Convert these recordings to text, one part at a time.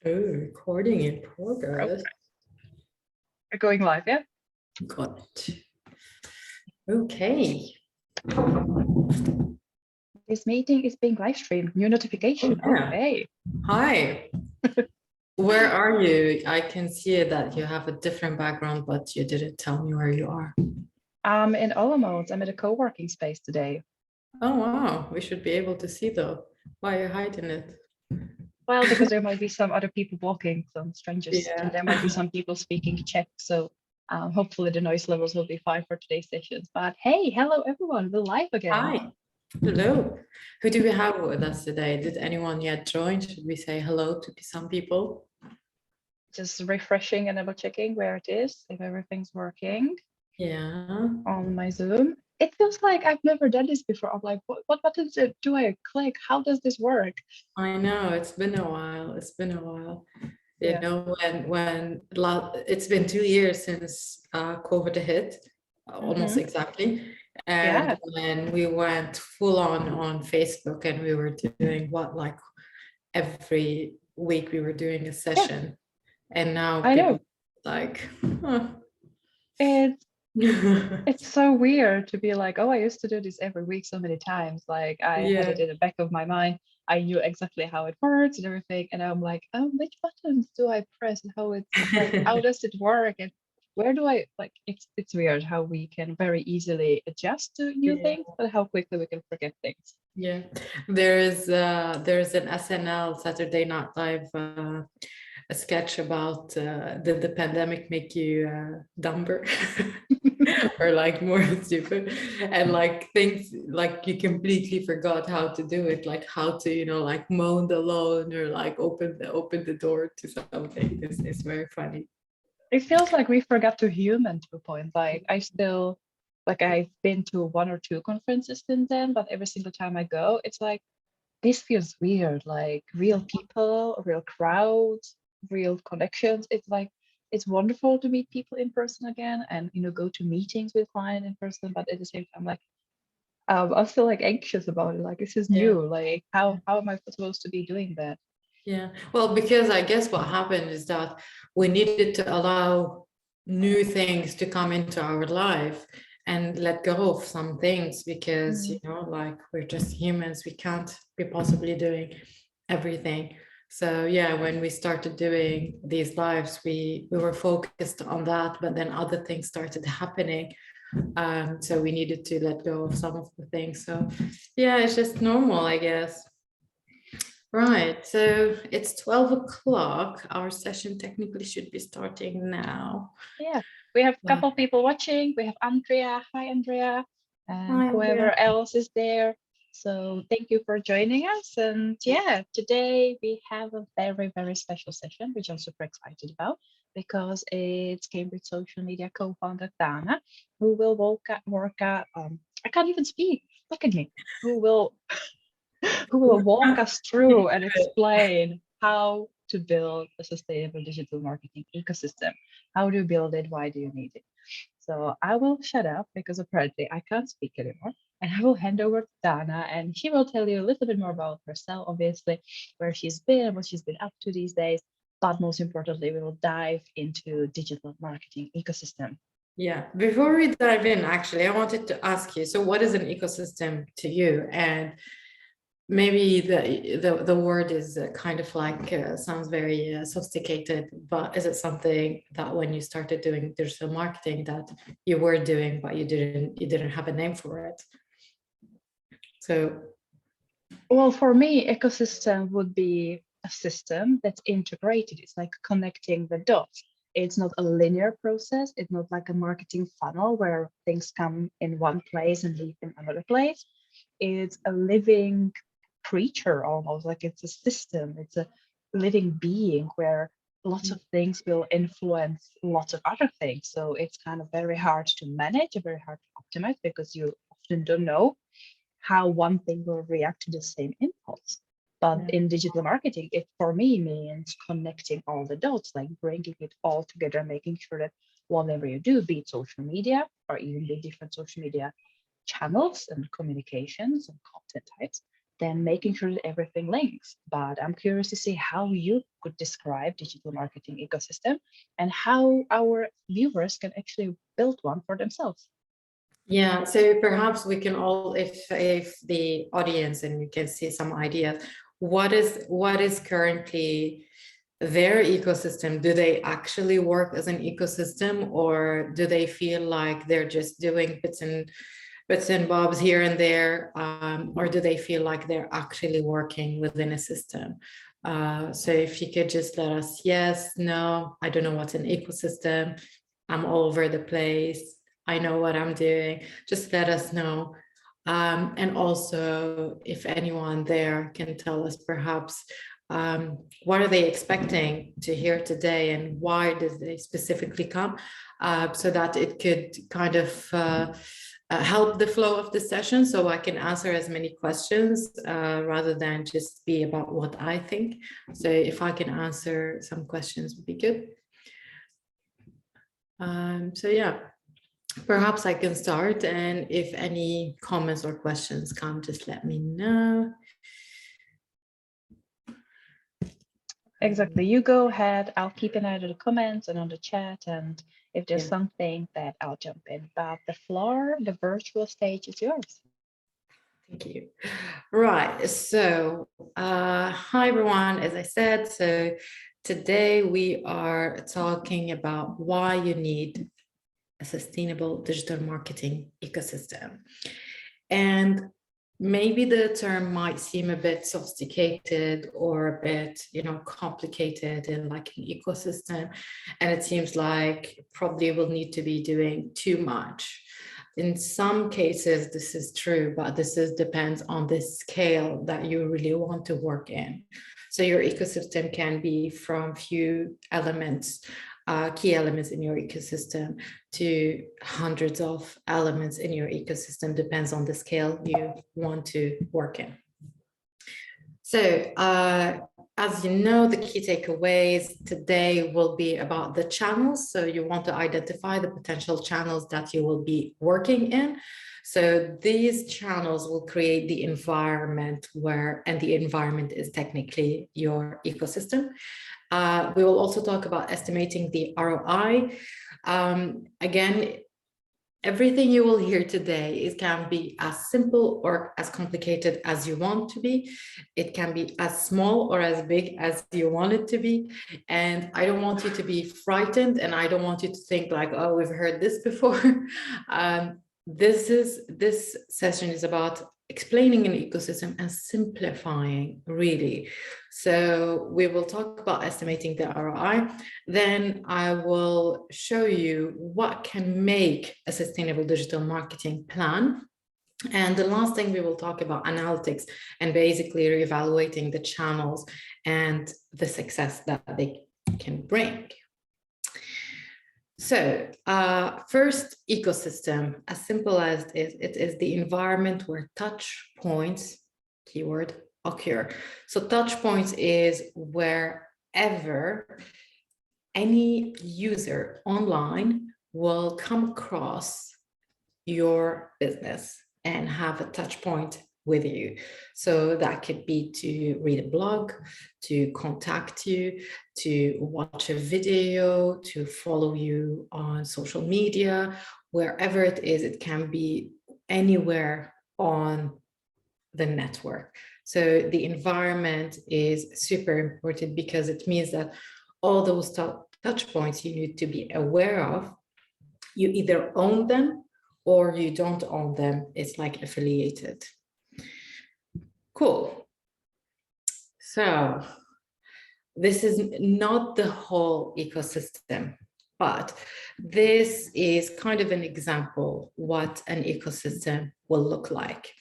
Oh, recording in Oh, progress. we're going live, yeah? Got it. Okay. This meeting is being live streamed. New notification. Oh, yeah. Okay. Hi. Where are you? I can see that you have a different background, but you didn't tell me where you are. I'm in Olomouc. I'm at a co-working space today. Oh, wow. We should be able to see though. Why are you hiding it? Well, because there might be some other people walking, some strangers, and there might be Yeah. some people speaking Czech. So hopefully the noise levels will be fine for today's sessions. But hey, hello everyone. We're live again. Hi. Hello. Who do we have with us today? Did anyone yet join? Should we say hello to some people? Just refreshing and double checking where it is, if everything's working Yeah. on my Zoom. It feels like I've never done this before. I'm like, what buttons do I click? How does this work? I know it's been a while. It's been a while. You Yeah. know, it's been 2 years since COVID hit, almost Mhm. exactly. And Yeah. when we went full on Facebook and we were doing like every week we were doing a Yeah, session. And now I know. people like, huh. It's it's so weird to be like, oh, I used to do this every week so many times. Like I had it Yeah, in the back of my mind. I knew exactly how it works and everything. And I'm like, oh, which buttons do I press and how it's like, how does it work? And where do I like it's weird how we can very easily adjust to new yeah. things, but how quickly we can forget things. Yeah, there's an SNL Saturday Night Live a sketch about did the pandemic make you dumber or like more stupid and like things like you completely forgot how to do it, like how to like mow the lawn or like open the door to something. It's very funny. It feels like we forgot to human to a point. Like I still, like I've been to one or two conferences since then, but every single time I go, it's like this feels weird. Like real people, real crowds, real connections. It's like it's wonderful to meet people in person again, and go to meetings with clients in person. But at the same time, like I'm still like anxious about it. Like this is Yeah. new. Like how am I supposed to be doing that? Yeah, well, because I guess what happened is that we needed to allow new things to come into our life and let go of some things because, Mm. like we're just humans, we can't be possibly doing everything. So yeah, when we started doing these lives, we were focused on that, but then other things started happening. So we needed to let go of some of the things. So yeah, it's just normal, I guess. Right, so it's 12 o'clock. Our session technically should be starting now. Yeah, we have a Wow. couple people watching. We have Andrea. Hi, Andrea, and Hi, Andrea. whoever else is there. So thank you for joining us. And yeah, today we have a very, very special session, which I'm super excited about because it's Cambridge social media co-founder Thana, who will I can't even speak. Look at me. Who will walk us through and explain how to build a sustainable digital marketing ecosystem. How do you build it? Why do you need it? So I will shut up because apparently I can't speak anymore. And I will hand over to Dana, and she will tell you a little bit more about herself, obviously, where she's been, what she's been up to these days. But most importantly, we will dive into digital marketing ecosystem. Yeah, before we dive in, actually, I wanted to ask you, so what is an ecosystem to you? And maybe the word is kind of like sounds very sophisticated, but is it something that when you started doing digital marketing that you were doing, but you didn't have a name for it? So Well, for me, ecosystem would be a system that's integrated. It's like connecting the dots. It's not a linear process. It's not like a marketing funnel where things come in one place and leave in another place. It's a living creature almost, like it's a system. It's a living being where lots of things will influence lots of other things. So it's kind of very hard to manage, very hard to optimize because you often don't know how one thing will react to the same impulse. But yeah. in digital marketing, it for me means connecting all the dots, like bringing it all together, making sure that whatever you do, be it social media or even the different social media channels and communications and content types, then making sure that everything links. But I'm curious to see how you could describe digital marketing ecosystem and how our viewers can actually build one for themselves. Yeah, so perhaps we can all, if the audience and you can see some ideas, what is currently their ecosystem? Do they actually work as an ecosystem, or do they feel like they're just doing bits and bobs here and there, or do they feel like they're actually working within a system? So if you could just let us, yes, no, I don't know what's an ecosystem, I'm all over the place, I know what I'm doing, just let us know. And also, if anyone there can tell us perhaps what are they expecting to hear today and why did they specifically come, so that it could kind of help the flow of the session, so I can answer as many questions rather than just be about what I think. So if I can answer some questions would be good. So yeah, perhaps I can start, and if any comments or questions come, just let me know. Exactly. You go ahead. I'll keep an eye on the comments and on the chat. And if there's something that I'll jump in. But the floor, the virtual stage is yours. Thank you. Right. So, hi everyone. As I said, so today we are talking about why you need a sustainable digital marketing ecosystem. And maybe the term might seem a bit sophisticated or a bit, complicated in like an ecosystem. And it seems like probably will need to be doing too much. In some cases, this is true, but depends on the scale that you really want to work in. So your ecosystem can be from few elements, key elements in your ecosystem, to hundreds of elements in your ecosystem, depends on the scale you want to work in. So as you know, the key takeaways today will be about the channels. So you want to identify the potential channels that you will be working in. So these channels will create the environment and the environment is technically your ecosystem. We will also talk about estimating the ROI. Again, everything you will hear today, it can be as simple or as complicated as you want to be. It can be as small or as big as you want it to be. And I don't want you to be frightened, and I don't want you to think like, oh, we've heard this before. This session is about explaining an ecosystem and simplifying, really. So we will talk about estimating the ROI. Then I will show you what can make a sustainable digital marketing plan. And the last thing, we will talk about analytics and basically reevaluating the channels and the success that they can bring. So first, ecosystem, as simple as it is the environment where touch points, keyword, occur. So touch points is wherever any user online will come across your business and have a touch point with you. So that could be to read a blog, to contact you, to watch a video, to follow you on social media, wherever it is. It can be anywhere on the network. So the environment is super important, because it means that all those touch points you need to be aware of, you either own them or you don't own them. It's like affiliated. Cool. So this is not the whole ecosystem, but this is kind of an example what an ecosystem will look like.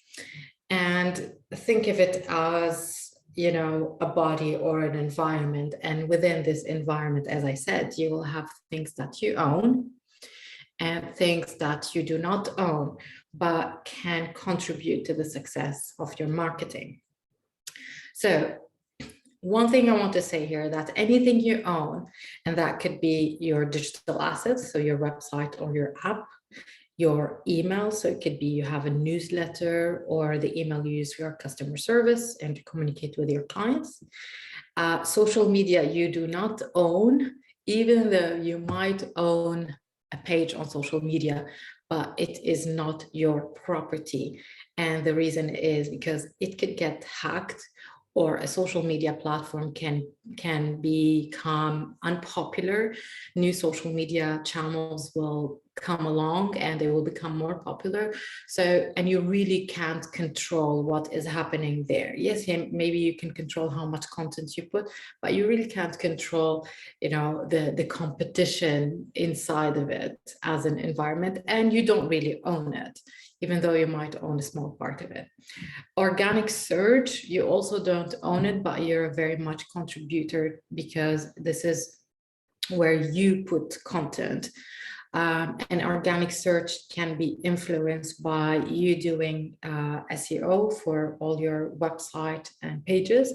And think of it as, a body or an environment. And within this environment, as I said, you will have things that you own and things that you do not own, but can contribute to the success of your marketing. So one thing I want to say here, that anything you own, and that could be your digital assets, so your website or your app, your email. So it could be you have a newsletter or the email you use for your customer service and to communicate with your clients. Social media you do not own, even though you might own a page on social media, but it is not your property. And the reason is because it could get hacked, or a social media platform can become unpopular. New social media channels will come along and they will become more popular. So, and you really can't control what is happening there. Yes, maybe you can control how much content you put, but you really can't control, the competition inside of it as an environment, and you don't really own it, even though you might own a small part of it. Organic search, you also don't own it, but you're a very much contributor because this is where you put content. And organic search can be influenced by you doing SEO for all your website and pages,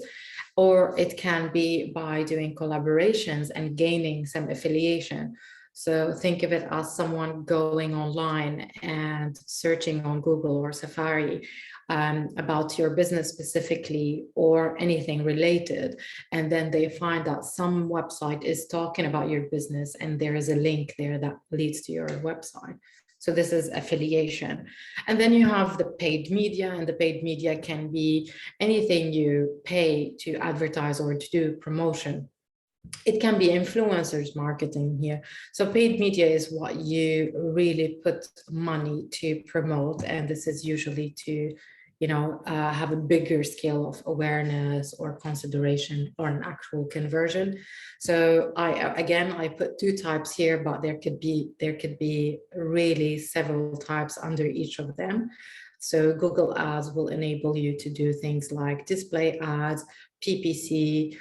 or it can be by doing collaborations and gaining some affiliation. So think of it as someone going online and searching on Google or Safari about your business specifically or anything related. And then they find that some website is talking about your business and there is a link there that leads to your website. So this is affiliation. And then you have the paid media, and the paid media can be anything you pay to advertise or to do promotion. It can be influencers marketing here. So paid media is what you really put money to promote. And this is usually to, have a bigger scale of awareness or consideration or an actual conversion. So I put two types here, but there could be really several types under each of them. So Google Ads will enable you to do things like display ads, PPC,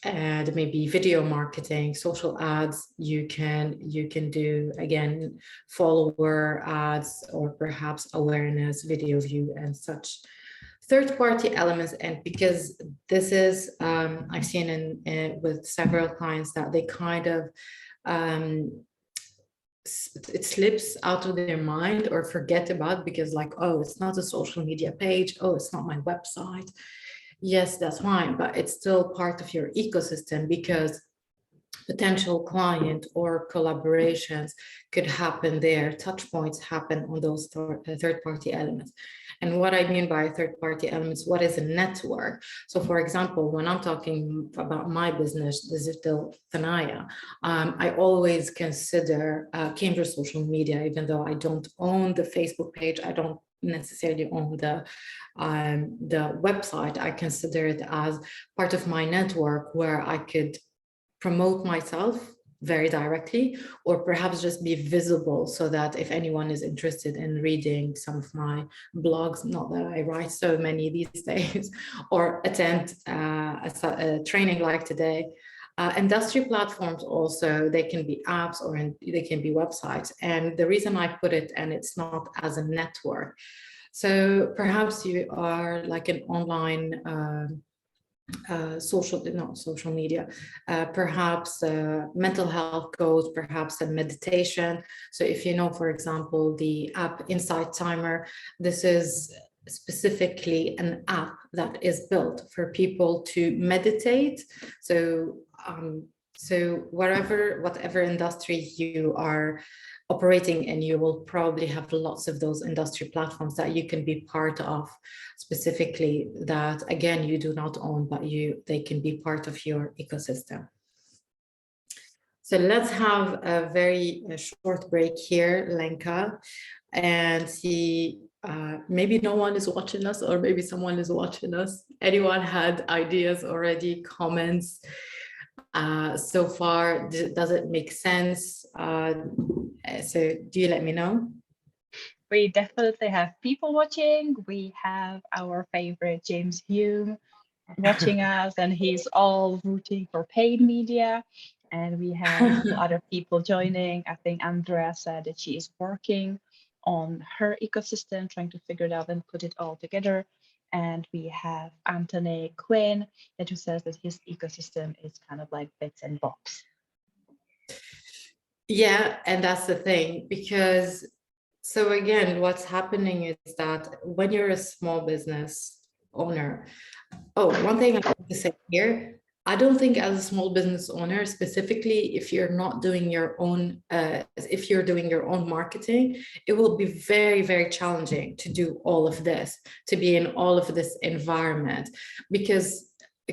and maybe video marketing. Social ads, you can do, again, follower ads or perhaps awareness, video view and such. Third-party elements, and because this is I've seen in with several clients that they kind of it slips out of their mind or forget about, because like, oh, it's not a social media page, oh, it's not my website. Yes, that's fine, but it's still part of your ecosystem, because potential client or collaborations could happen there. Touch points happen on those third-party elements. And what I mean by third-party elements, what is a network? So for example, when I'm talking about my business, Digital Thana, I always consider Cambridge social media, even though I don't own the Facebook page, I don't necessarily own the website. I consider it as part of my network where I could promote myself very directly, or perhaps just be visible, so that if anyone is interested in reading some of my blogs, not that I write so many these days, or attend a training like today. Industry platforms also, they can be apps or they can be websites. And the reason I put it, and it's not as a network, so perhaps you are like an online social media, perhaps mental health coach, perhaps a meditation. So if you know, for example, the app Insight Timer, this is specifically an app that is built for people to meditate. So whatever industry you are operating in, you will probably have lots of those industry platforms that you can be part of, specifically, that again you do not own, but they can be part of your ecosystem. So let's have a very short break here, Lenka, and see, maybe no one is watching us, or maybe someone is watching us. Anyone had ideas already, comments so far? Does it make sense? So do you let me know? We definitely have people watching. We have our favorite James Hume watching us, and he's all rooting for paid media. And we have a couple other people joining. I think Andrea said that she is working on her ecosystem, trying to figure it out and put it all together. And we have Anthony Quinn, who says that his ecosystem is kind of like bits and bobs. Yeah, and that's the thing, because so again, what's happening is that when you're a small business owner, oh, one thing I want to say here, I don't think as a small business owner, specifically if you're not doing your own, if you're doing your own marketing, it will be very, very challenging to do all of this, to be in all of this environment, because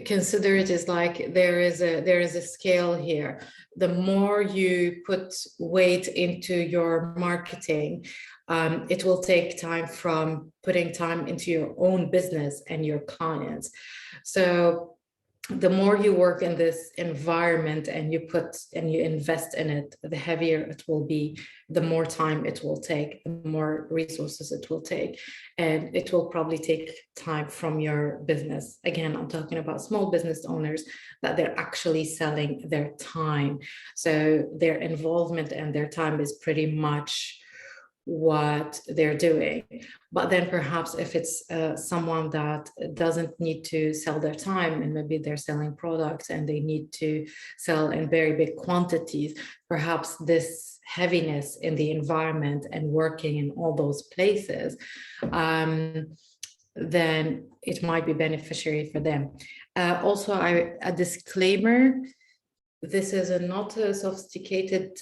consider it as like there is a scale here. The more you put weight into your marketing, it will take time from putting time into your own business and your clients. So the more you work in this environment and you put and you invest in it, the heavier it will be, the more time it will take, the more resources it will take, and it will probably take time from your business. Again, I'm talking about small business owners, that they're actually selling their time. So their involvement and their time is pretty much what they're doing. But then perhaps if it's someone that doesn't need to sell their time, and maybe they're selling products and they need to sell in very big quantities, perhaps this heaviness in the environment and working in all those places, then it might be beneficiary for them. Also, a disclaimer, this is not a sophisticated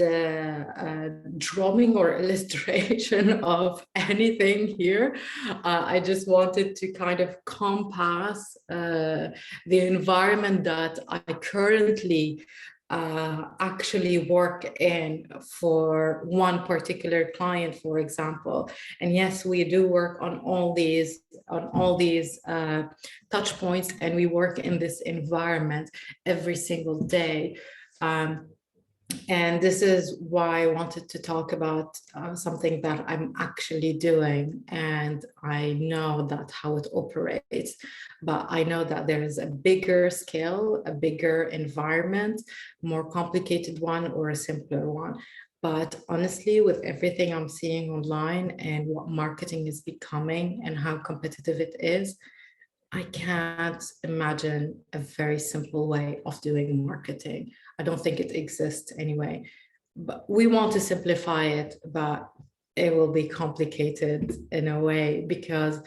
drawing or illustration of anything here. I just wanted to kind of compass the environment that I currently actually work in for one particular client, for example. And yes, we do work on all these touch points, and we work in this environment every single day. And this is why I wanted to talk about something that I'm actually doing, and I know that how it operates, but I know that there is a bigger scale, a bigger environment, more complicated one or a simpler one. But honestly, with everything I'm seeing online and what marketing is becoming and how competitive it is, I can't imagine a very simple way of doing marketing. I don't think it exists anyway. But we want to simplify it, but it will be complicated in a way, because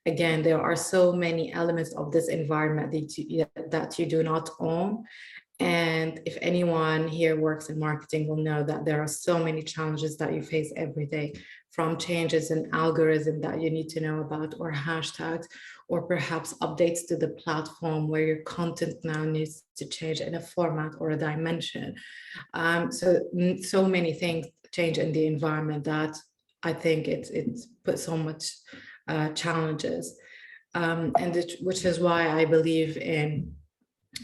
again, there are so many elements of this environment that you do not own. And if anyone here works in marketing will know that there are so many challenges that you face every day, from changes in algorithm that you need to know about, or hashtags, or perhaps updates to the platform where your content now needs to change in a format or a dimension. So many things change in the environment that I think it's put so much challenges, which is why I believe in,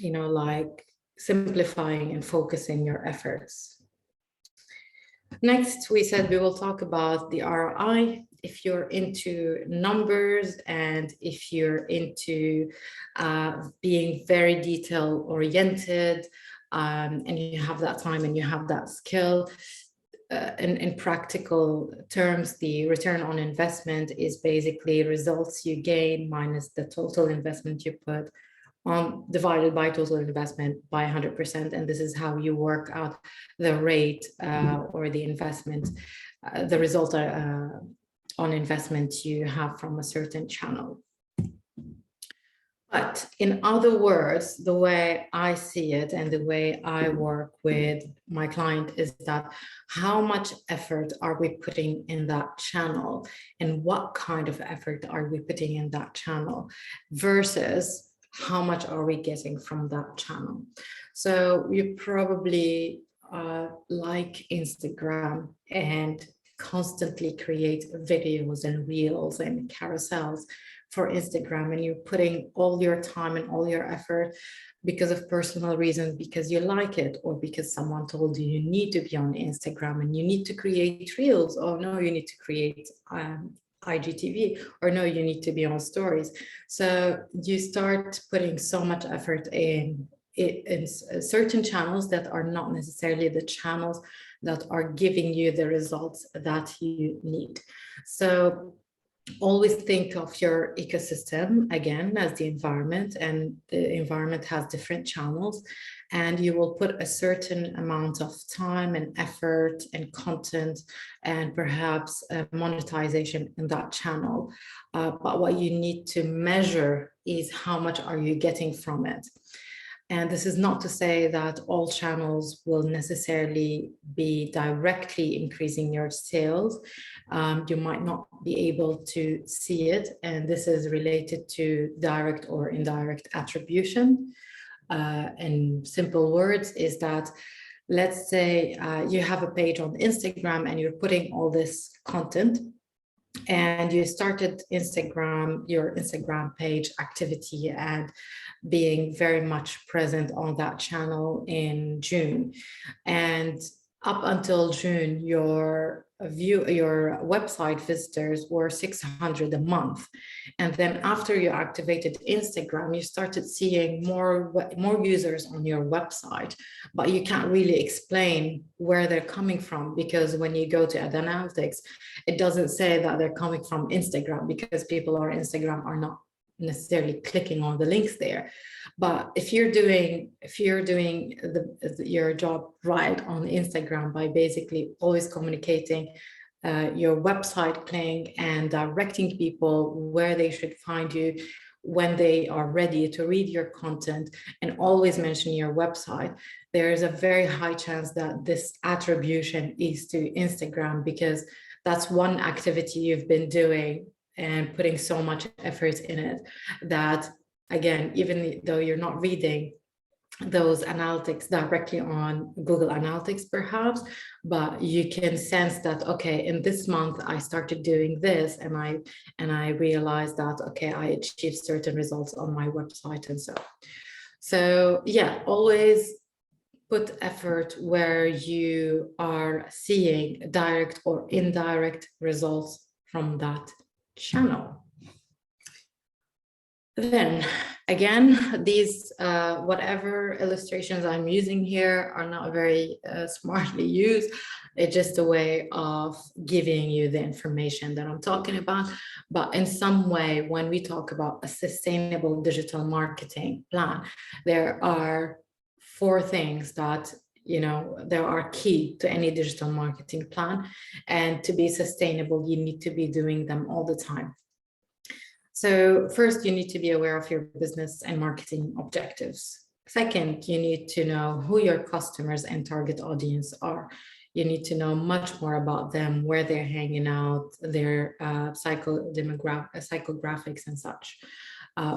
like simplifying and focusing your efforts. Next, we said we will talk about the ROI. If you're into numbers and if you're into being very detail oriented, and you have that time and you have that skill, in practical terms, the return on investment is basically results you gain minus the total investment you put divided by total investment by 100%. And this is how you work out the rate or the investment, the result on investment you have from a certain channel. But in other words, the way I see it and the way I work with my client is that how much effort are we putting in that channel, and what kind of effort are we putting in that channel versus how much are we getting from that channel. So you probably like Instagram and constantly create videos and reels and carousels for Instagram, and you're putting all your time and all your effort because of personal reasons, because you like it, or because someone told you you need to be on Instagram and you need to create reels. Oh no, you need to create IGTV, or no, you need to be on stories. So you start putting so much effort in certain channels that are not necessarily the channels that are giving you the results that you need. So always think of your ecosystem again as the environment, and the environment has different channels, and you will put a certain amount of time and effort and content and perhaps monetization in that channel. But what you need to measure is how much are you getting from it. And this is not to say that all channels will necessarily be directly increasing your sales. You might not be able to see it. And this is related to direct or indirect attribution. In simple words, is that, let's say you have a page on Instagram and you're putting all this content, and you started your Instagram page activity and being very much present on that channel in June. And up until June, your website visitors were 600 a month. And then after you activated Instagram, you started seeing more users on your website, but you can't really explain where they're coming from, because when you go to the analytics, it doesn't say that they're coming from Instagram, because people on Instagram are not necessarily clicking on the links there. But if you're doing your job right on Instagram by basically always communicating your website link and directing people where they should find you when they are ready to read your content, and always mention your website, there is a very high chance that this attribution is to Instagram, because that's one activity you've been doing and putting so much effort in it, that again, even though you're not reading those analytics directly on Google Analytics perhaps, but you can sense that, okay, in this month I started doing this, and I realized that, okay, I achieved certain results on my website and so yeah, always put effort where you are seeing direct or indirect results from that channel. Then again, these whatever illustrations I'm using here are not very smartly used. It's just a way of giving you the information that I'm talking about. But in some way, when we talk about a sustainable digital marketing plan, there are 4 things that there are key to any digital marketing plan. And to be sustainable, you need to be doing them all the time. So first, you need to be aware of your business and marketing objectives. Second, you need to know who your customers and target audience are. You need to know much more about them, where they're hanging out, their psychographics and such,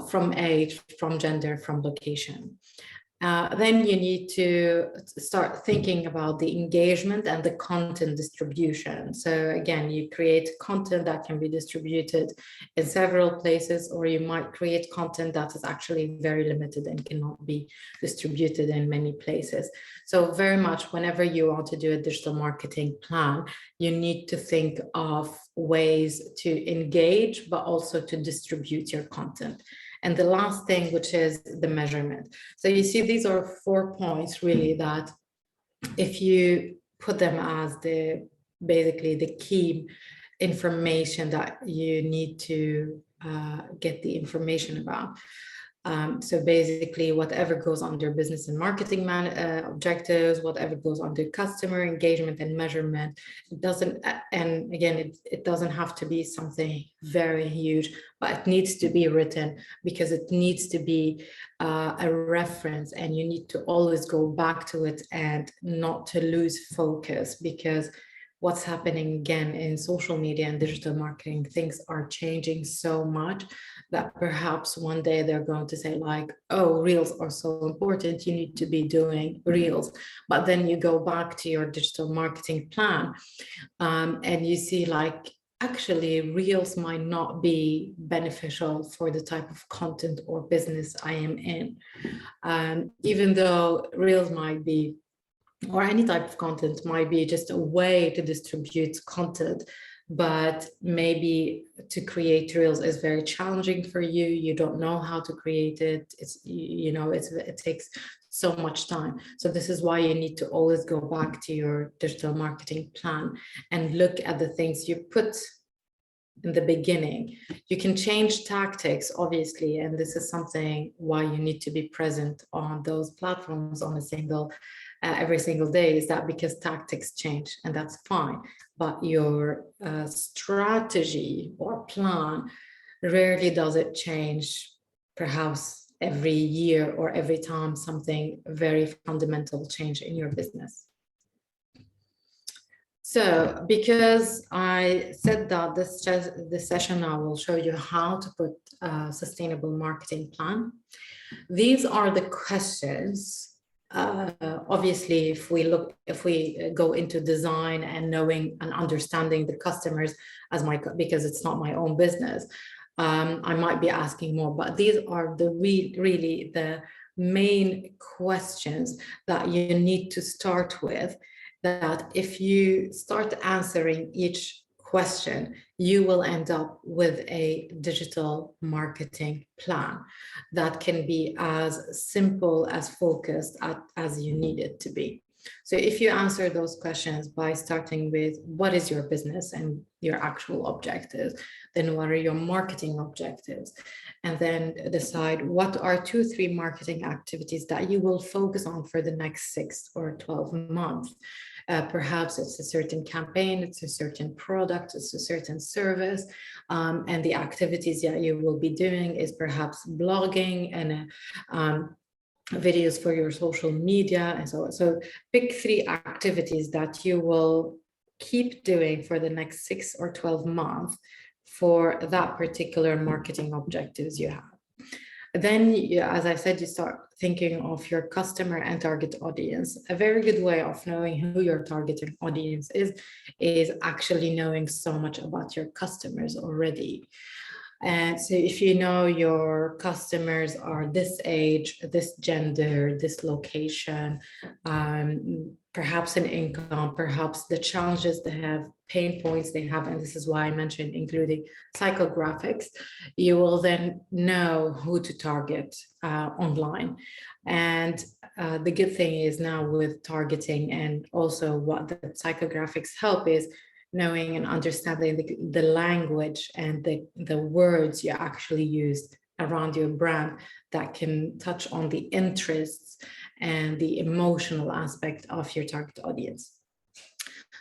from age, from gender, from location. Then you need to start thinking about the engagement and the content distribution. So again, you create content that can be distributed in several places, or you might create content that is actually very limited and cannot be distributed in many places. So very much whenever you want to do a digital marketing plan, you need to think of ways to engage, but also to distribute your content. And the last thing, which is the measurement. So you see, these are 4 points really that if you put them as basically the key information that you need to get the information about. So basically, whatever goes under business and marketing objectives, whatever goes under customer engagement and measurement, it doesn't, and again, it doesn't have to be something very huge, but it needs to be written, because it needs to be a reference, and you need to always go back to it and not to lose focus, because what's happening again in social media and digital marketing, things are changing so much that perhaps one day they're going to say like, oh, reels are so important, you need to be doing reels. But then you go back to your digital marketing plan and you see like, actually reels might not be beneficial for the type of content or business I am in. Even though reels might be, or any type of content might be just a way to distribute content, but maybe to create reels is very challenging for you. You don't know how to create it. It takes so much time. So this is why you need to always go back to your digital marketing plan and look at the things you put in the beginning. You can change tactics, obviously, and this is something why you need to be present on those platforms on a single every single day, is that because tactics change, and that's fine. But your strategy or plan, rarely does it change, perhaps every year or every time something very fundamental change in your business. So because I said that this session I will show you how to put a sustainable marketing plan. These are the questions. Obviously, if we go into design and knowing and understanding the customers as because it's not my own business, I might be asking more, but these are the really the main questions that you need to start with, that if you start answering each question, you will end up with a digital marketing plan that can be as simple, as focused as you need it to be. So if you answer those questions by starting with what is your business and your actual objectives, then what are your marketing objectives? And then decide what are 2-3 marketing activities that you will focus on for the next 6 or 12 months. Perhaps it's a certain campaign, it's a certain product, it's a certain service, and the activities that you will be doing is perhaps blogging and videos for your social media and so on. So pick 3 activities that you will keep doing for the next 6 or 12 months for that particular marketing objectives you have. Then, as I said, you start thinking of your customer and target audience. A very good way of knowing who your target audience is actually knowing so much about your customers already. And so if you know your customers are this age, this gender, this location, perhaps an income, perhaps the challenges they have, pain points they have, and this is why I mentioned including psychographics, you will then know who to target online. And the good thing is now with targeting and also what the psychographics help is knowing and understanding the language and the words you actually used around your brand that can touch on the interests and the emotional aspect of your target audience.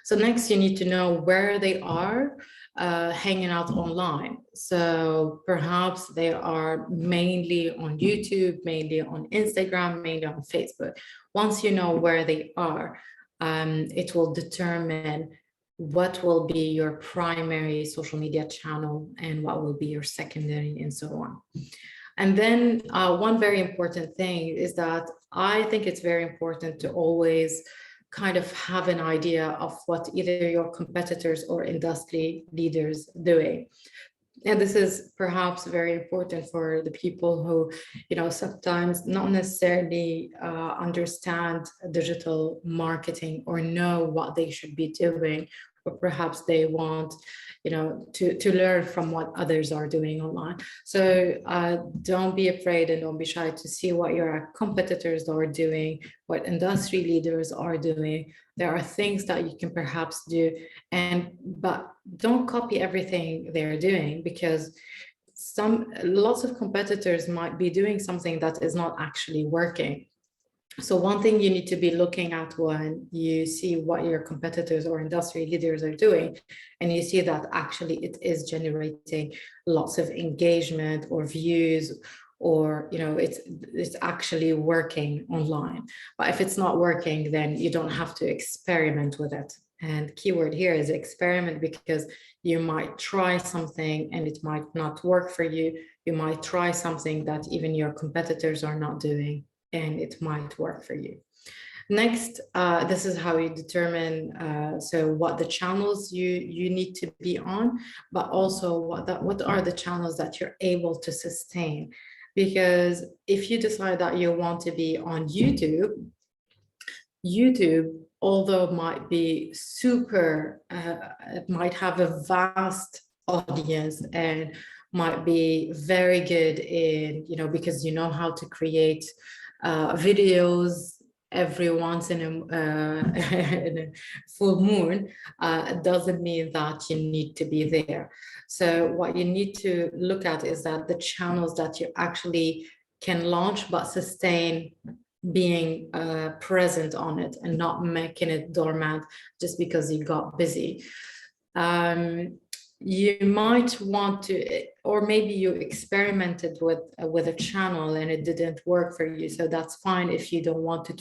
So next, you need to know where they are hanging out online. So perhaps they are mainly on YouTube, mainly on Instagram, mainly on Facebook. Once you know where they are, it will determine what will be your primary social media channel and what will be your secondary and so on. And then one very important thing is that I think it's very important to always kind of have an idea of what either your competitors or industry leaders doing. And this is perhaps very important for the people who, sometimes not necessarily understand digital marketing or know what they should be doing, or perhaps they want, to learn from what others are doing online. So don't be afraid and don't be shy to see what your competitors are doing, what industry leaders are doing. There are things that you can perhaps do, but don't copy everything they're doing, because lots of competitors might be doing something that is not actually working. So one thing you need to be looking at when you see what your competitors or industry leaders are doing, and you see that actually it is generating lots of engagement or views, or it's actually working online. But if it's not working, then you don't have to experiment with it. And keyword here is experiment, because you might try something and it might not work for you. You might try something that even your competitors are not doing, and it might work for you. Next, this is how you determine so what the channels you need to be on, but also what are the channels that you're able to sustain. Because if you decide that you want to be on YouTube, although it might be super, it might have a vast audience and might be very good in, because you know how to create videos every once in in a full moon, doesn't mean that you need to be there. So what you need to look at is that the channels that you actually can launch but sustain being present on it and not making it dormant just because you got busy. You might want to, or maybe you experimented with a channel and it didn't work for you. So that's fine if you don't want to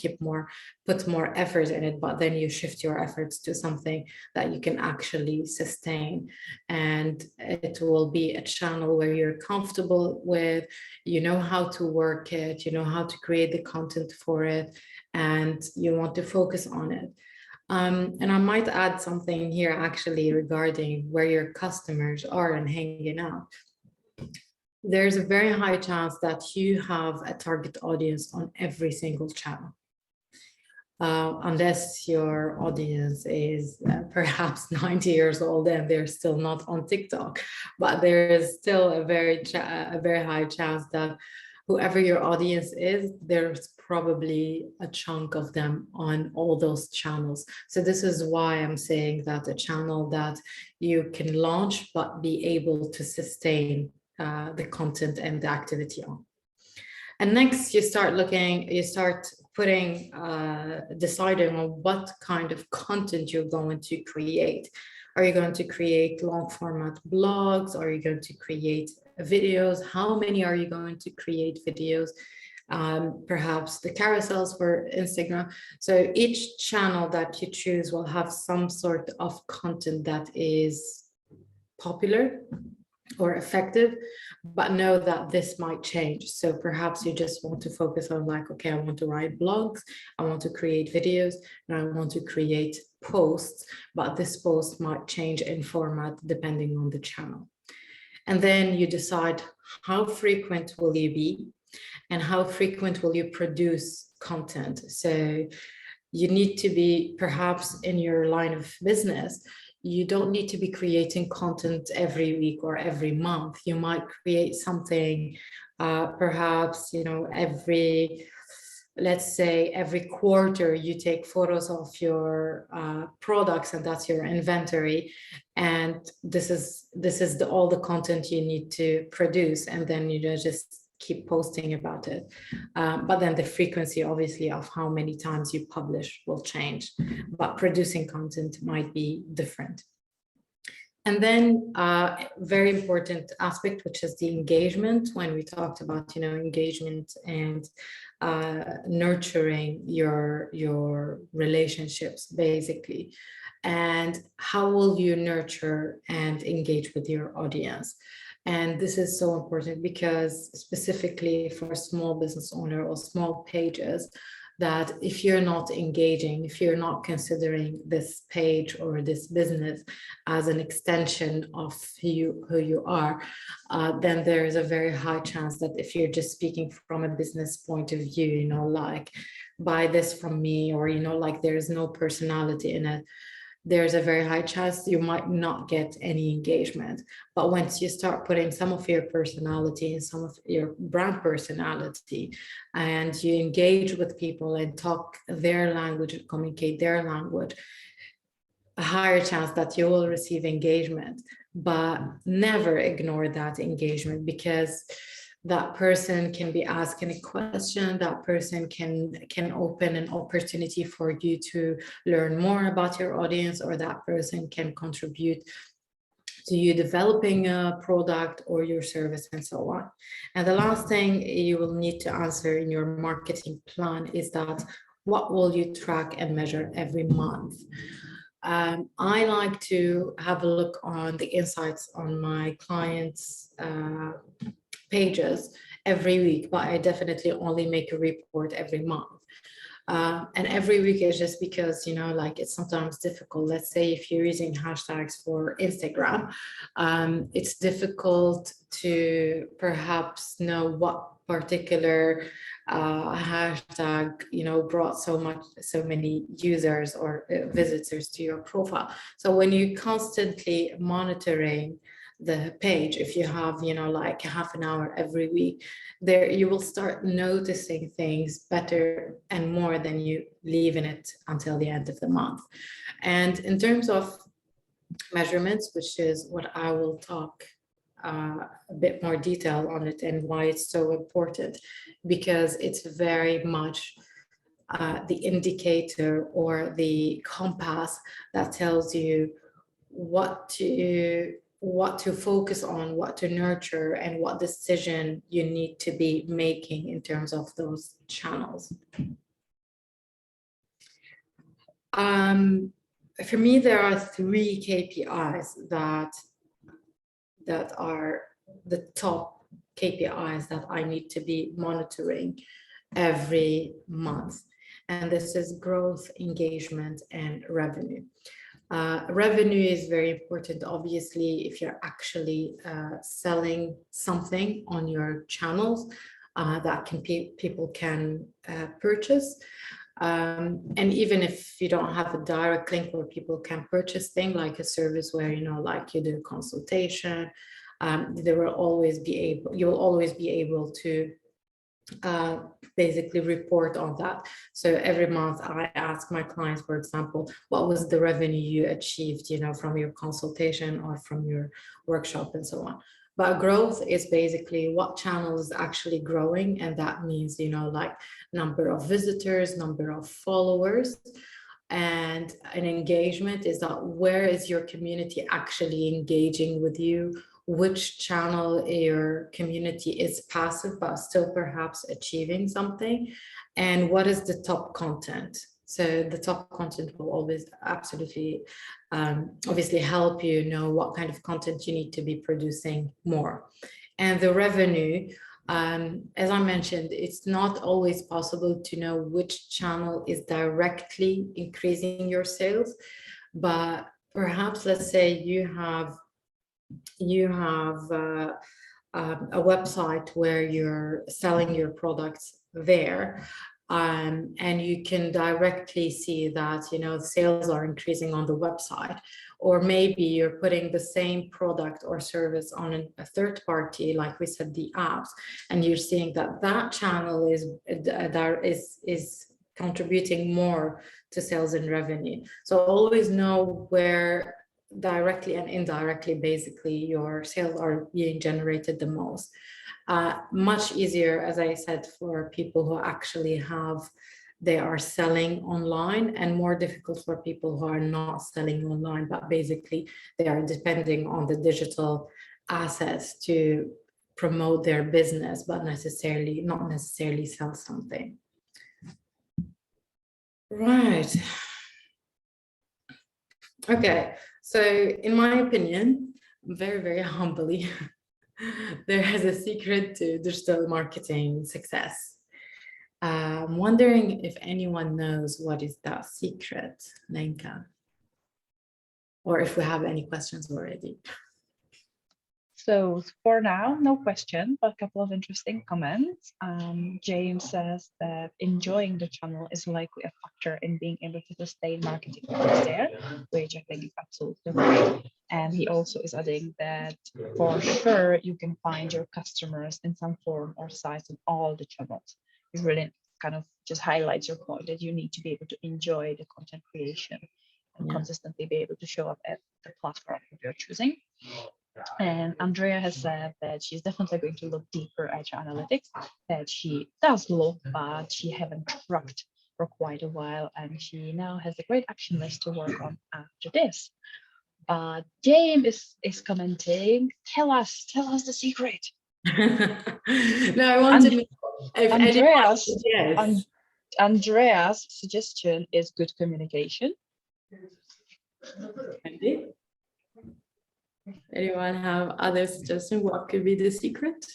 put more effort in it, but then you shift your efforts to something that you can actually sustain. And it will be a channel where you're comfortable with, you know how to work it, you know how to create the content for it, and you want to focus on it. And I might add something here actually regarding where your customers are and hanging out. There's a very high chance that you have a target audience on every single channel. Unless your audience is perhaps 90 years old and they're still not on TikTok, but there is still a very high chance that whoever your audience is, there's probably a chunk of them on all those channels. So this is why I'm saying that a channel that you can launch but be able to sustain the content and the activity on. And next you start putting, deciding on what kind of content you're going to create. Are you going to create long format blogs? Are you going to create videos? How many are you going to create videos? Perhaps the carousels for Instagram. So each channel that you choose will have some sort of content that is popular or effective, but know that this might change. So perhaps you just want to focus on like, okay, I want to write blogs, I want to create videos, and I want to create posts, but this post might change in format depending on the channel. And then you decide how frequent will you be and how frequent will you produce content. So you need to be, perhaps in your line of business, you don't need to be creating content every week or every month. You might create something perhaps, you know, let's say every quarter you take photos of your products, and that's your inventory, and this is all the content you need to produce, and then you just keep posting about it. But then the frequency, obviously, of how many times you publish will change, but producing content might be different. And then very important aspect, which is the engagement. When we talked about, you know, engagement and nurturing your relationships, basically. And how will you nurture and engage with your audience? And this is so important because specifically for a small business owner or small pages, that if you're not engaging, if you're not considering this page or this business as an extension of who you are, then there is a very high chance that if you're just speaking from a business point of view, you know, like buy this from me, or, you know, like there's no personality in it, there's a very high chance you might not get any engagement. But once you start putting some of your personality and some of your brand personality, and you engage with people and talk their language and communicate their language, a higher chance that you will receive engagement. But never ignore that engagement, because that person can be asking a question, that person can open an opportunity for you to learn more about your audience, or that person can contribute to you developing a product or your service, and so on. And the last thing you will need to answer in your marketing plan is that, what will you track and measure every month? I like to have a look on the insights on my clients' pages every week, but I definitely only make a report every month. And every week is just because, you know, like it's sometimes difficult. Let's say if you're using hashtags for Instagram, it's difficult to perhaps know what particular hashtag, you know, brought so many users or visitors to your profile. So when you constantly monitoring the page, if you have, you know, like half an hour every week, there you will start noticing things better and more than you leaving it until the end of the month. And in terms of measurements, which is what I will talk a bit more detail on it and why it's so important, because it's very much the indicator or the compass that tells you what to focus on, what to nurture, and what decision you need to be making in terms of those channels. For me, there are 3 KPIs that are the top KPIs that I need to be monitoring every month. And this is growth, engagement, and revenue. Revenue is very important, obviously, if you're actually selling something on your channels that people can purchase. And even if you don't have a direct link where people can purchase things, like a service where, you know, like you do consultation, you will always be able to basically report on that. So every month I ask my clients, for example, what was the revenue you achieved, you know, from your consultation or from your workshop and so on. But growth is basically what channel is actually growing. And that means, you know, like number of visitors, number of followers. And an engagement is that where is your community actually engaging with you? Which channel your community is passive but still perhaps achieving something, and what is the top content. So the top content will always absolutely obviously help you know what kind of content you need to be producing more. And the revenue, as I mentioned, it's not always possible to know which channel is directly increasing your sales, but perhaps let's say you have a website where you're selling your products there, and you can directly see that, you know, sales are increasing on the website. Or maybe you're putting the same product or service on a third party, like we said, the apps, and you're seeing that that channel is contributing more to sales and revenue. So always know where directly and indirectly basically your sales are being generated the most. Much easier, as I said, for people who actually they are selling online, and more difficult for people who are not selling online, but basically they are depending on the digital assets to promote their business, but not necessarily sell something. Right. Okay, so in my opinion, very, very humbly, there is a secret to digital marketing success. I'm wondering if anyone knows what is that secret, Lenka, or if we have any questions already. So for now, no question, but a couple of interesting comments. James says that enjoying the channel is likely a factor in being able to sustain marketing efforts there, which I think is absolutely right. And he also is adding that for sure you can find your customers in some form or size on all the channels. It really kind of just highlights your point that you need to be able to enjoy the content creation and consistently be able to show up at the platform that you're choosing. And Andrea has said that she's definitely going to look deeper at your analytics, that she does look, but she haven't tracked for quite a while, and she now has a great action list to work on after this. James is commenting, tell us the secret. No, I want to know if Andreas, yes. Andreas' suggestion is good communication. Andy? Anyone have other suggestions? What could be the secret?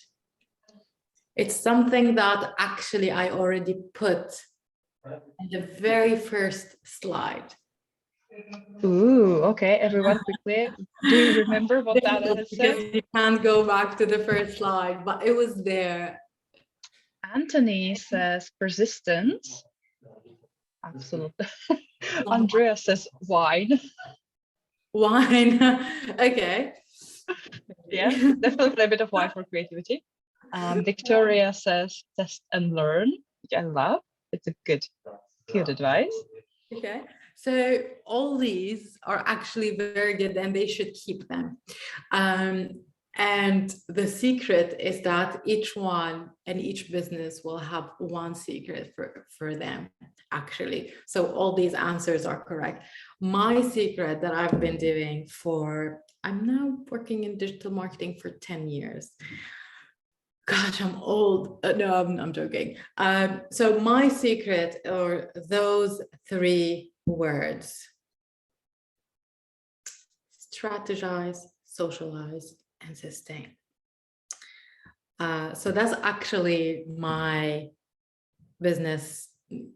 It's something that actually I already put in the very first slide. Ooh, okay, everyone quickly. Do you remember what that has said? You can't go back to the first slide, but it was there. Anthony says persistence. Absolutely. Andrea says wine. Wine. Okay. Yeah, definitely a bit of why for creativity. Victoria says test and learn, which I love. It's a good advice. Okay, so all these are actually very good and they should keep them. And the secret is that each one and each business will have one secret for them, actually. So all these answers are correct. My secret that I've been doing I'm now working in digital marketing for 10 years. Gosh, I'm old. No, I'm joking. So my secret are those three words: strategize, socialize, and sustain. So that's actually my business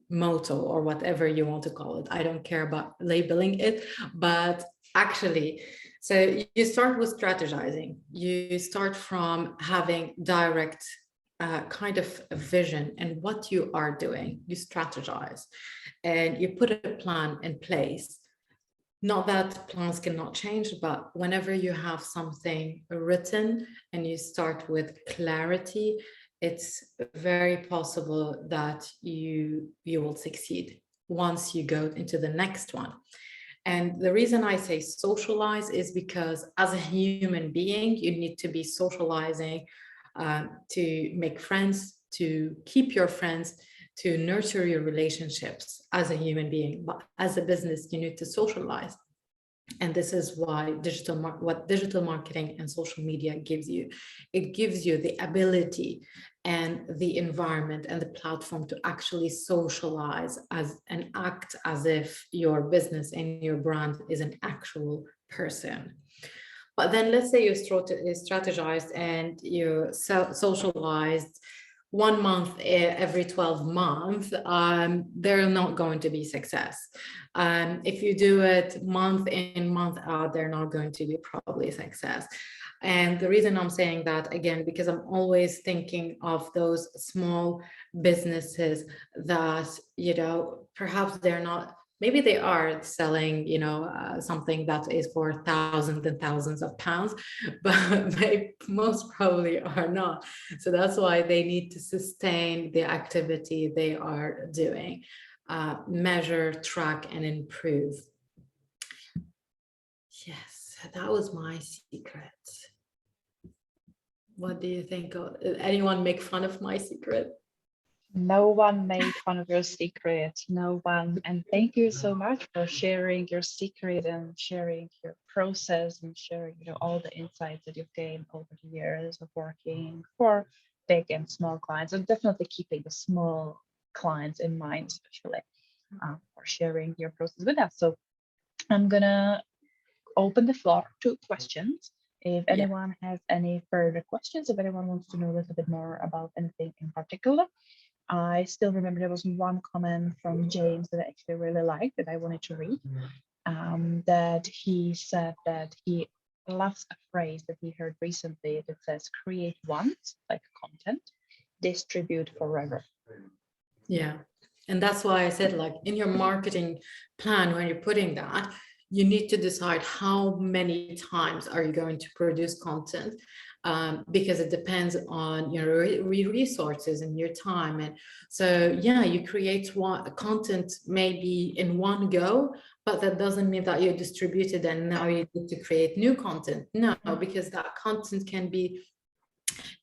motto, or whatever you want to call it. I don't care about labeling it, but actually, so you start with strategizing. You start from having direct kind of a vision and what you are doing. You strategize and you put a plan in place. Not that plans cannot change, but whenever you have something written and you start with clarity, it's very possible that you will succeed once you go into the next one. And the reason I say socialize is because as a human being, you need to be socializing to make friends, to keep your friends, to nurture your relationships as a human being. But as a business, you need to socialize. And this is why what digital marketing and social media gives you. It gives you the ability and the environment and the platform to actually socialize as and act as if your business and your brand is an actual person. But then let's say you strategized and you socialized 1 month every 12 months, they're not going to be success. If you do it month in, month out, they're not going to be probably success. And the reason I'm saying that, again, because I'm always thinking of those small businesses that, perhaps they're not, maybe they are selling, something that is for thousands and thousands of pounds, but they most probably are not. So that's why they need to sustain the activity they are doing, measure, track, and improve. Yes, that was my secret. What do you think? Anyone make fun of my secret? No one made fun of your secret, no one. And thank you so much for sharing your secret and sharing your process and sharing, all the insights that you've gained over the years of working for big and small clients, and definitely keeping the small clients in mind, especially for sharing your process with us. So I'm gonna open the floor to questions. If anyone has any further questions, if anyone wants to know a little bit more about anything in particular. I still remember there was one comment from James that I actually really liked that I wanted to read. That he said that he loves a phrase that he heard recently that says, create once, like content, distribute forever. Yeah. And that's why I said, like, in your marketing plan, when you're putting that, you need to decide how many times are you going to produce content, because it depends on your resources and your time. And so, yeah, you create content maybe in one go, but that doesn't mean that you distribute it and now you need to create new content. No, because that content can be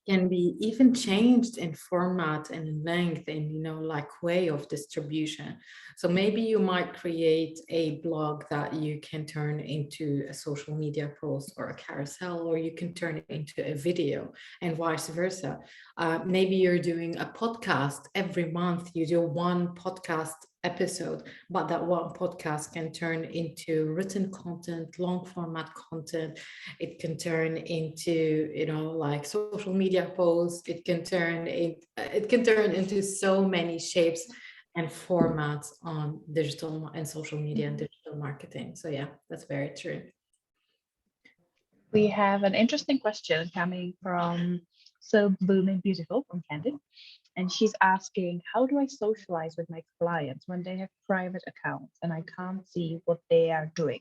even changed in format and length and like way of distribution. So maybe you might create a blog that you can turn into a social media post or a carousel, or you can turn it into a video, and vice versa. Maybe you're doing a podcast every month, you do one podcast episode, but that one podcast can turn into written content, long format content. It can turn into like social media posts. It can turn into so many shapes and formats on digital and social media and digital marketing. So yeah, that's very true. We have an interesting question coming from So Blooming Beautiful from Candid. And she's asking, how do I socialize with my clients when they have private accounts and I can't see what they are doing?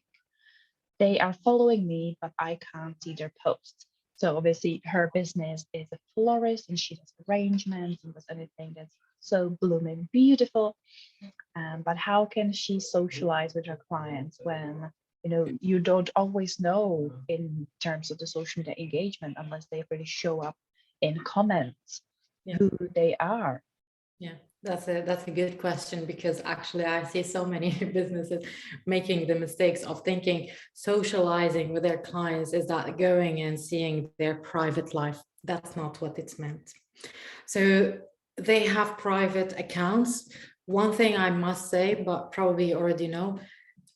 they are following me, but I can't see their posts. So obviously her business is a florist and she does arrangements and does anything that's so blooming beautiful. But how can she socialize with her clients when you don't always know in terms of the social media engagement unless they really show up in comments Yeah. who they are? Yeah, that's a good question, because actually I see so many businesses making the mistakes of thinking socializing with their clients is that going and seeing their private life. That's not what it's meant. So they have private accounts. One thing I must say, but probably you already know,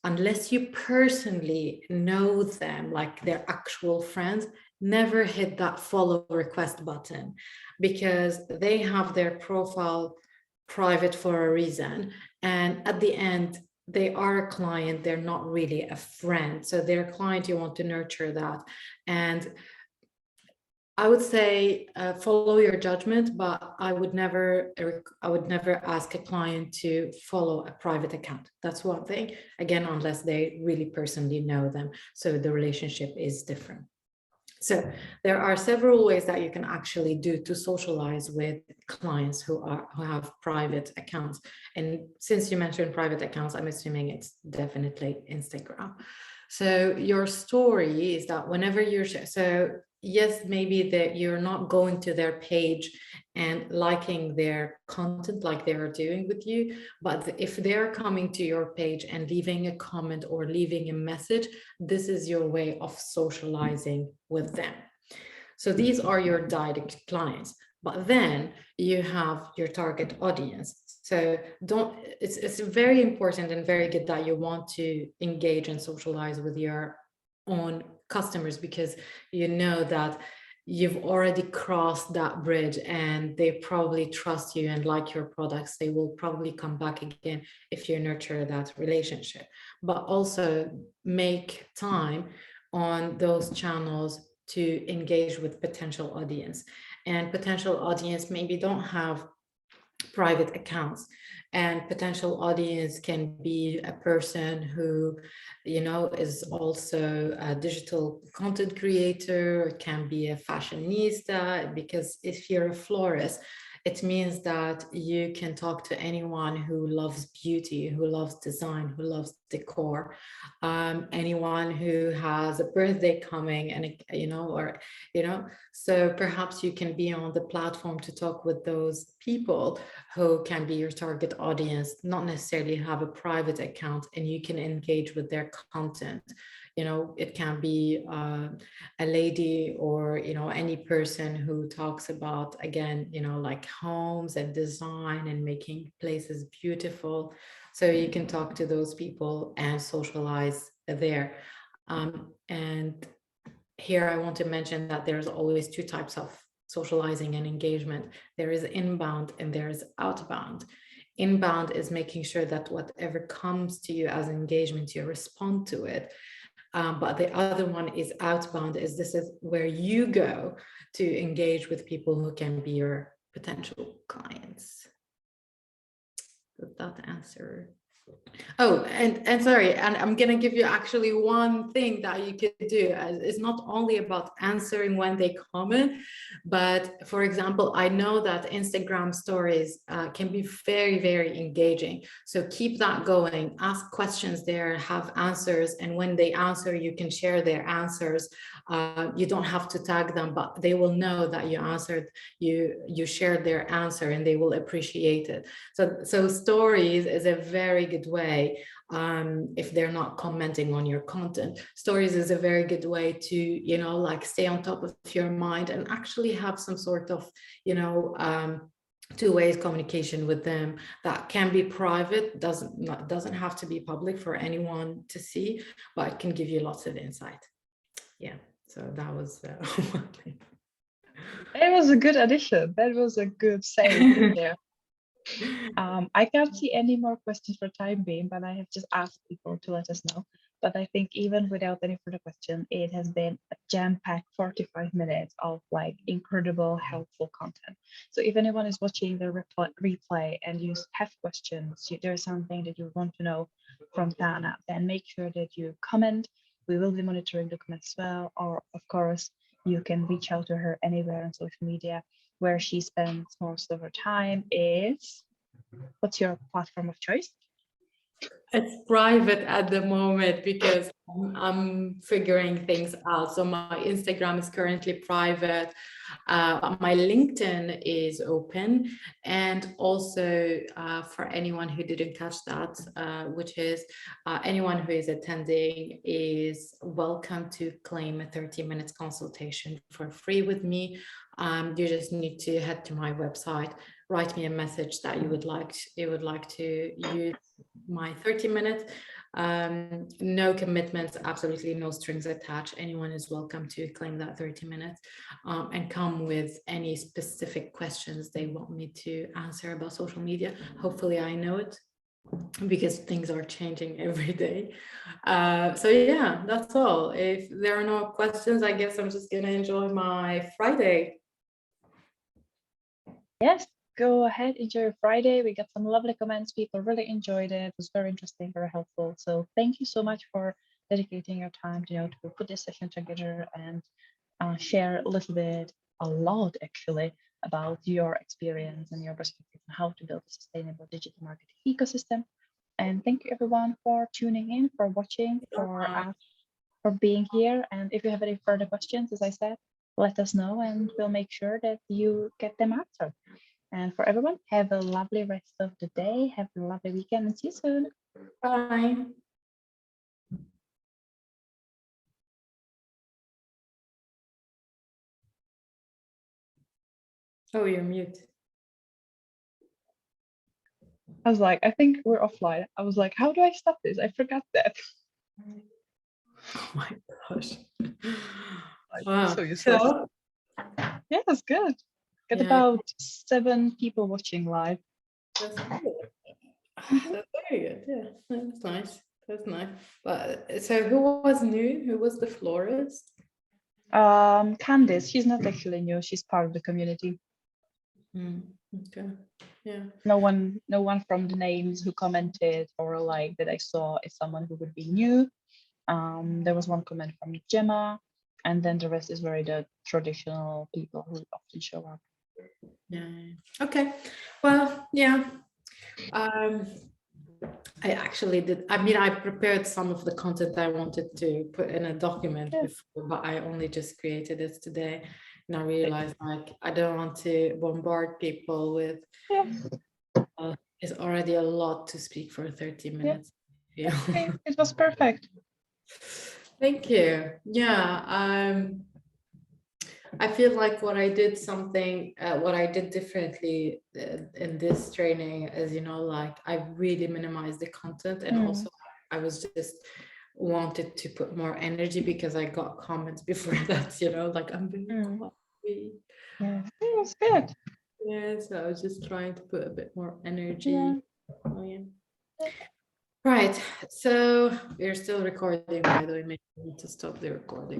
unless you personally know them, like their actual friends, never hit that follow request button, because they have their profile private for a reason. And at the end, they are a client, they're not really a friend. So they're a client, you want to nurture that. And I would say follow your judgment, but I would never ask a client to follow a private account. That's one thing. Again, unless they really personally know them, so the relationship is different. So there are several ways that you can actually do to socialize with clients who have private accounts. And since you mentioned private accounts, I'm assuming it's definitely Instagram. So your story is that whenever you're so yes, maybe that you're not going to their page and liking their content like they are doing with you, but if they're coming to your page and leaving a comment or leaving a message, this is your way of socializing with them. So these are your direct clients, but then you have your target audience. So it's very important and very good that you want to engage and socialize with your own customers, because you know that you've already crossed that bridge and they probably trust you and like your products. They will probably come back again if you nurture that relationship. But also make time on those channels to engage with potential audience. And potential audience maybe don't have private accounts, and potential audience can be a person who is also a digital content creator. It can be a fashionista, because if you're a florist, it means that you can talk to anyone who loves beauty, who loves design, who loves decor, anyone who has a birthday coming, and so perhaps you can be on the platform to talk with those people who can be your target audience, not necessarily have a private account, and you can engage with their content. It can be a lady, or any person who talks about, again, like homes and design and making places beautiful. So you can talk to those people and socialize there. And here I want to mention that there's always two types of socializing and engagement. There is inbound and there is outbound. Inbound is making sure that whatever comes to you as engagement, you respond to it. But the other one is outbound, this is where you go to engage with people who can be your potential clients. Did that answer? Oh, and sorry, and I'm gonna give you actually one thing that you could do. It's not only about answering when they comment, but for example, I know that Instagram stories can be very, very engaging. So keep that going, ask questions there, have answers, and when they answer, you can share their answers. You don't have to tag them, but they will know that you answered, you shared their answer, and they will appreciate it. So stories is a very good way. If they're not commenting on your content, stories is a very good way to like stay on top of your mind and actually have some sort of two-way communication with them that can be private, doesn't have to be public for anyone to see, but it can give you lots of insight. Yeah, so that was one thing. It was a good addition. That was a good saying in there. I can't see any more questions for time being, but I have just asked people to let us know. But I think even without any further question, it has been a jam-packed 45 minutes of like incredible, helpful content. So if anyone is watching the replay and you have questions, there's something that you want to know from Thana, then make sure that you comment We will be monitoring the comments as well. Or of course, you can reach out to her anywhere on social media. Where she spends most of her time is, what's your platform of choice? It's private at the moment because I'm figuring things out. So my Instagram is currently private. My LinkedIn is open. And also for anyone who didn't catch that, which is anyone who is attending is welcome to claim a 30 minutes consultation for free with me. You just need to head to my website, write me a message that you would like to use my 30 minutes. No commitments, absolutely no strings attached. Anyone is welcome to claim that 30 minutes and come with any specific questions they want me to answer about social media. Hopefully I know it, because things are changing every day. So yeah, that's all. If there are no questions, I guess I'm just gonna enjoy my Friday. Yes, go ahead, enjoy your Friday. We got some lovely comments. People really enjoyed it. It was very interesting, very helpful. So thank you so much for dedicating your time, to put this session together and share a little bit, a lot actually, about your experience and your perspective on how to build a sustainable digital marketing ecosystem. And thank you everyone for tuning in, for watching, for being here. And if you have any further questions, as I said, let us know and we'll make sure that you get them answered. And for everyone, have a lovely rest of the day. Have a lovely weekend and see you soon. Bye. Oh, you're mute. I was like, I think we're offline. I was like, how do I stop this? I forgot that. Oh my gosh. Wow. So useless. So, Yeah, that's good. Got yeah, about 7 people watching live. that's good. That's very good. Yeah, that's nice. That's nice. But so who was new? Who was the florist? Candice, she's not actually new. She's part of the community. Okay. Yeah. No one from the names who commented or like that I saw is someone who would be new. There was one comment from Gemma, and then the rest is very the traditional people who often show up. Yeah. Okay. Well, yeah. I actually did. I mean, I prepared some of the content I wanted to put in a document before, but I only just created it today. And I realized like I don't want to bombard people with it's already a lot to speak for 30 minutes. Yeah. Okay, it was perfect. Thank you. Yeah. I feel like what I did differently in this training is, like I really minimized the content, and also I was just wanted to put more energy because I got comments before that, like I'm being coffee. Yeah, it was good. Yeah, so I was just trying to put a bit more energy. Yeah. Oh, yeah. Right, so we're still recording, by the way. Maybe we need to stop the recording.